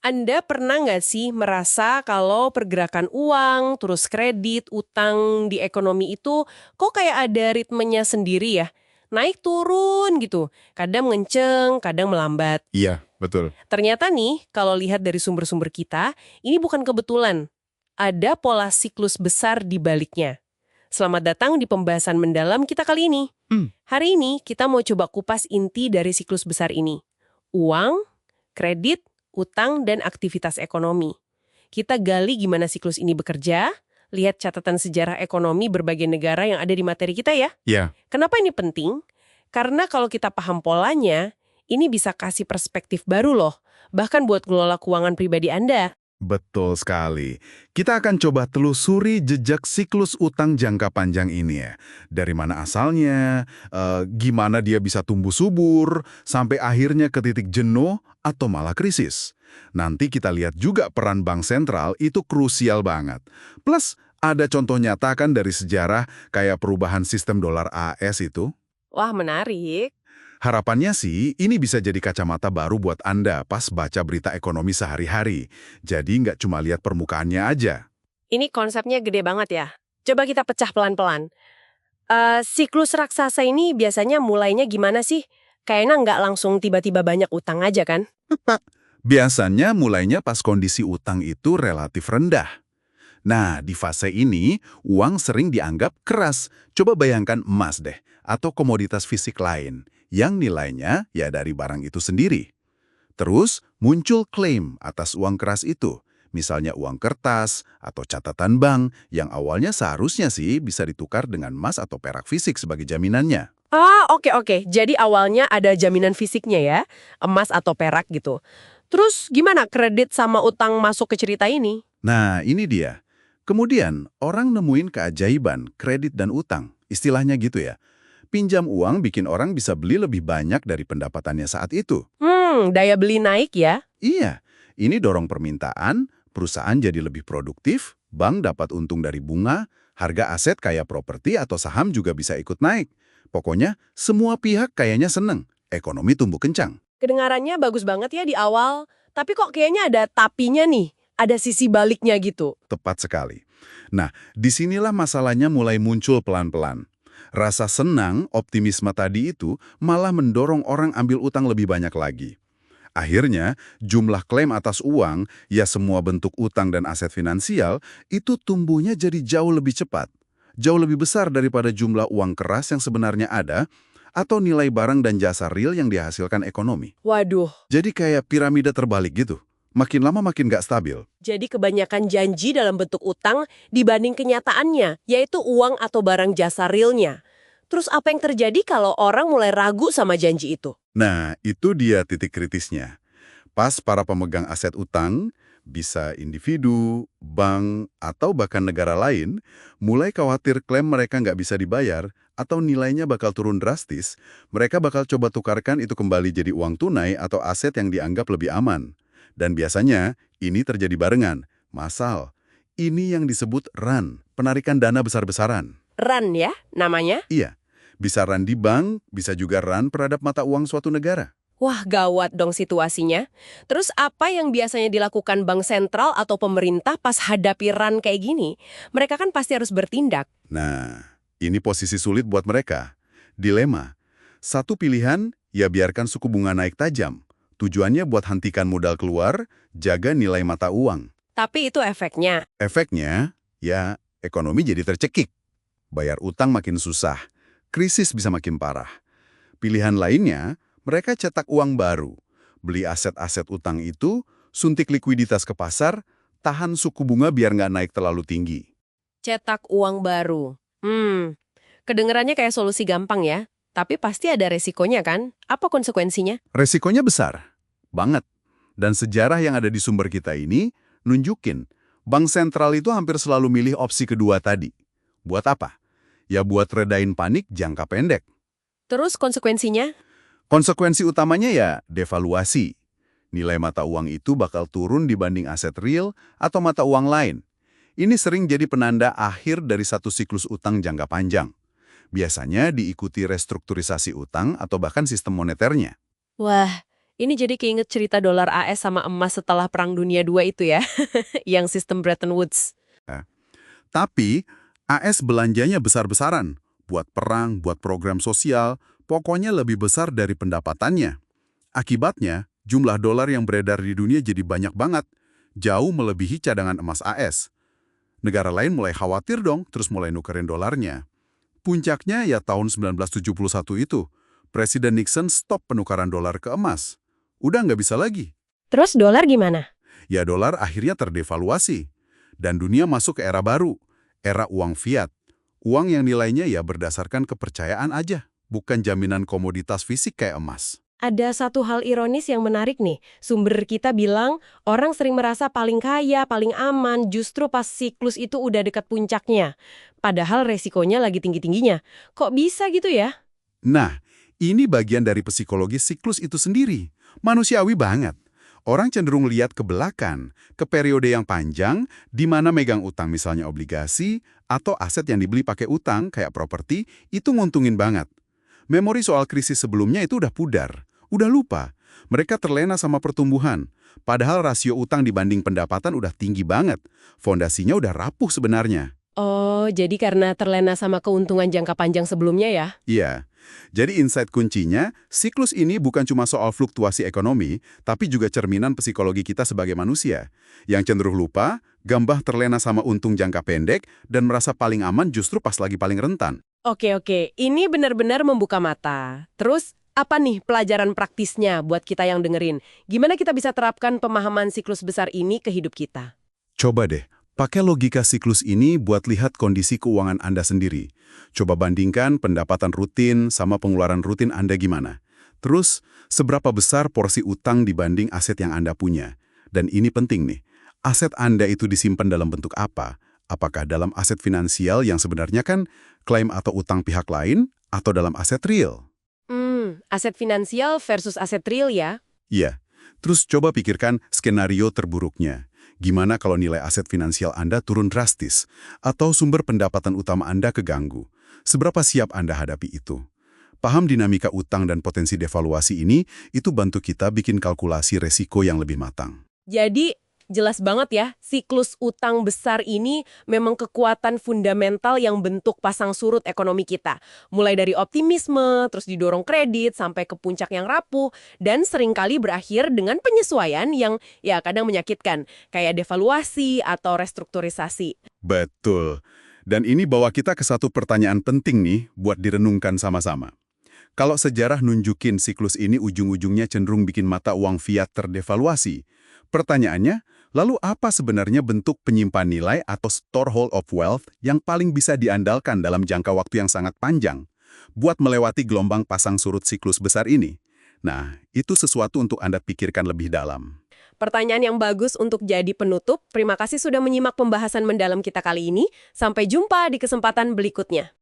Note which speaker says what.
Speaker 1: Anda pernah nggak sih merasa kalau pergerakan uang, terus kredit, utang di ekonomi itu kok kayak ada ritmenya sendiri ya? Naik turun gitu, kadang ngenceng, kadang melambat.
Speaker 2: Iya, betul.
Speaker 1: Ternyata nih, kalau lihat dari sumber-sumber kita, ini bukan kebetulan. Ada pola siklus besar di baliknya. Selamat datang di pembahasan mendalam kita kali ini.
Speaker 2: Hmm,
Speaker 1: Hari ini kita mau coba kupas inti dari siklus besar ini. Uang, kredit, utang, dan aktivitas ekonomi. Kita gali gimana siklus ini bekerja, lihat catatan sejarah ekonomi berbagai negara yang ada di materi kita ya.
Speaker 2: ya,
Speaker 1: Kenapa ini penting? Karena kalau kita paham polanya, ini bisa kasih perspektif baru loh, bahkan buat kelola keuangan pribadi Anda.
Speaker 2: betul sekali. Kita akan coba telusuri jejak siklus utang jangka panjang ini ya. Dari mana asalnya, gimana dia bisa tumbuh subur, sampai akhirnya ke titik jenuh atau malah krisis. Nanti kita lihat juga peran bank sentral itu krusial banget. Plus, ada contoh nyata kan dari sejarah kayak perubahan sistem dolar AS itu.
Speaker 1: Wah, menarik.
Speaker 2: Harapannya sih, ini bisa jadi kacamata baru buat Anda pas baca berita ekonomi sehari-hari. Jadi nggak cuma lihat permukaannya aja.
Speaker 1: Ini konsepnya gede banget ya. Coba kita pecah pelan-pelan. Siklus raksasa ini biasanya mulainya gimana sih? Kayaknya nggak langsung tiba-tiba banyak utang aja kan?
Speaker 2: Biasanya mulainya pas kondisi utang itu relatif rendah. Nah, di fase ini, uang sering dianggap keras. Coba bayangkan emas deh, atau komoditas fisik lain, yang nilainya ya dari barang itu sendiri. Terus, muncul klaim atas uang keras itu. Misalnya uang kertas atau catatan bank yang awalnya seharusnya sih bisa ditukar dengan emas atau perak fisik sebagai jaminannya.
Speaker 1: Oke. Jadi awalnya ada jaminan fisiknya ya, emas atau perak gitu. Terus gimana kredit sama utang masuk ke cerita ini?
Speaker 2: Nah, ini dia. Kemudian, orang nemuin keajaiban, kredit dan utang. Istilahnya gitu ya. Pinjam uang bikin orang bisa beli lebih banyak dari pendapatannya saat itu.
Speaker 1: Daya beli naik ya?
Speaker 2: Iya, ini dorong permintaan, perusahaan jadi lebih produktif, bank dapat untung dari bunga, harga aset kayak properti atau saham juga bisa ikut naik. Pokoknya, semua pihak kayaknya seneng. Ekonomi tumbuh kencang.
Speaker 1: Kedengarannya bagus banget ya di awal, tapi kok kayaknya ada tapinya nih, ada sisi baliknya gitu.
Speaker 2: Tepat sekali. Nah, disinilah masalahnya mulai muncul pelan-pelan. Rasa senang, optimisme tadi itu malah mendorong orang ambil utang lebih banyak lagi. Akhirnya, jumlah klaim atas uang, ya semua bentuk utang dan aset finansial, itu tumbuhnya jadi jauh lebih cepat. Jauh lebih besar daripada jumlah uang keras yang sebenarnya ada, atau nilai barang dan jasa real yang dihasilkan ekonomi.
Speaker 1: Waduh,
Speaker 2: Jadi kayak piramida terbalik gitu. Makin lama makin nggak stabil.
Speaker 1: jadi kebanyakan janji dalam bentuk utang dibanding kenyataannya, yaitu uang atau barang jasa realnya. Terus apa yang terjadi kalau orang mulai ragu sama janji itu?
Speaker 2: Nah, itu dia titik kritisnya. Pas para pemegang aset utang, bisa individu, bank, atau bahkan negara lain, mulai khawatir klaim mereka nggak bisa dibayar atau nilainya bakal turun drastis, mereka bakal coba tukarkan itu kembali jadi uang tunai atau aset yang dianggap lebih aman. Dan biasanya, ini terjadi barengan. Masal, ini yang disebut run, penarikan dana besar-besaran.
Speaker 1: RAN ya, namanya?
Speaker 2: Iya, bisa run di bank, bisa juga run terhadap mata uang suatu negara.
Speaker 1: Wah, gawat dong situasinya. Terus apa yang biasanya dilakukan bank sentral atau pemerintah pas hadapi RAN kayak gini? Mereka kan pasti harus bertindak.
Speaker 2: Nah, ini posisi sulit buat mereka. Dilema. Satu pilihan, ya biarkan suku bunga naik tajam. Tujuannya buat hentikan modal keluar, jaga nilai mata uang.
Speaker 1: Tapi itu efeknya.
Speaker 2: Efeknya, ya ekonomi jadi tercekik. Bayar utang makin susah. Krisis bisa makin parah. Pilihan lainnya, mereka cetak uang baru. Beli aset-aset utang itu, suntik likuiditas ke pasar, tahan suku bunga biar nggak naik terlalu tinggi.
Speaker 1: Cetak uang baru. Kedengerannya kayak solusi gampang ya. Tapi pasti ada resikonya kan? Apa konsekuensinya?
Speaker 2: Resikonya besar, banget. Dan sejarah yang ada di sumber kita ini nunjukin, bank sentral itu hampir selalu milih opsi kedua tadi. Buat apa? Ya buat redain panik jangka pendek.
Speaker 1: Terus konsekuensinya?
Speaker 2: Konsekuensi utamanya ya devaluasi. Nilai mata uang itu bakal turun dibanding aset real atau mata uang lain. Ini sering jadi penanda akhir dari satu siklus utang jangka panjang. Biasanya diikuti restrukturisasi utang atau bahkan sistem moneternya.
Speaker 1: Wah, Ini jadi keinget cerita dolar AS sama emas setelah Perang Dunia II itu ya, yang sistem Bretton Woods.
Speaker 2: Tapi AS belanjanya besar-besaran. Buat perang, buat program sosial, pokoknya lebih besar dari pendapatannya. Akibatnya, jumlah dolar yang beredar di dunia jadi banyak banget. Jauh melebihi cadangan emas AS. Negara lain mulai khawatir dong, terus mulai nukerin dolarnya. Puncaknya ya tahun 1971 itu. Presiden Nixon stop penukaran dolar ke emas. Udah nggak bisa lagi.
Speaker 1: Terus dolar gimana?
Speaker 2: Ya dolar akhirnya terdevaluasi. Dan dunia masuk ke era baru, era uang fiat. Uang yang nilainya ya berdasarkan kepercayaan aja, bukan jaminan komoditas fisik kayak emas.
Speaker 1: Ada satu hal ironis yang menarik nih. Sumber kita bilang orang sering merasa paling kaya, paling aman, justru pas siklus itu udah dekat puncaknya. Padahal resikonya lagi tinggi-tingginya. Kok bisa gitu ya?
Speaker 2: Nah, ini bagian dari psikologi siklus itu sendiri. Manusiawi banget. Orang cenderung lihat ke belakang, ke periode yang panjang, di mana megang utang misalnya obligasi, atau aset yang dibeli pakai utang, kayak properti, itu nguntungin banget. Memori soal krisis sebelumnya itu udah pudar, udah lupa. Mereka terlena sama pertumbuhan, padahal rasio utang dibanding pendapatan udah tinggi banget. Fondasinya udah rapuh sebenarnya.
Speaker 1: Oh, jadi karena terlena sama keuntungan jangka panjang sebelumnya ya?
Speaker 2: Iya. Jadi insight kuncinya, siklus ini bukan cuma soal fluktuasi ekonomi, tapi juga cerminan psikologi kita sebagai manusia. Yang cenderung lupa, gampang terlena sama untung jangka pendek, dan merasa paling aman justru pas lagi paling rentan.
Speaker 1: Oke. Ini benar-benar membuka mata. Terus, apa nih pelajaran praktisnya buat kita yang dengerin? Gimana kita bisa terapkan pemahaman siklus besar ini ke hidup kita?
Speaker 2: Coba deh, pakai logika siklus ini buat lihat kondisi keuangan Anda sendiri. Coba bandingkan pendapatan rutin sama pengeluaran rutin Anda gimana. Terus, seberapa besar porsi utang dibanding aset yang Anda punya. Dan ini penting nih, aset Anda itu disimpan dalam bentuk apa? Apakah dalam aset finansial yang sebenarnya kan klaim atau utang pihak lain, atau dalam aset real?
Speaker 1: Aset finansial versus aset real ya?
Speaker 2: Iya. Terus coba pikirkan skenario terburuknya. Gimana kalau nilai aset finansial Anda turun drastis? Atau sumber pendapatan utama Anda keganggu? Seberapa siap Anda hadapi itu? Paham dinamika utang dan potensi devaluasi ini, itu bantu kita bikin kalkulasi resiko yang lebih matang.
Speaker 1: Jadi, jelas banget ya, siklus utang besar ini memang kekuatan fundamental yang bentuk pasang surut ekonomi kita. Mulai dari optimisme, terus didorong kredit, sampai ke puncak yang rapuh, dan seringkali berakhir dengan penyesuaian yang ya kadang menyakitkan, kayak devaluasi atau restrukturisasi.
Speaker 2: Betul. Dan ini bawa kita ke satu pertanyaan penting nih buat direnungkan sama-sama. Kalau sejarah nunjukin siklus ini ujung-ujungnya cenderung bikin mata uang fiat terdevaluasi, pertanyaannya, lalu apa sebenarnya bentuk penyimpan nilai atau storehold of wealth yang paling bisa diandalkan dalam jangka waktu yang sangat panjang buat melewati gelombang pasang surut siklus besar ini? Nah, itu sesuatu untuk Anda pikirkan lebih dalam.
Speaker 1: Pertanyaan yang bagus untuk jadi penutup. Terima kasih sudah menyimak pembahasan mendalam kita kali ini. Sampai jumpa di kesempatan berikutnya.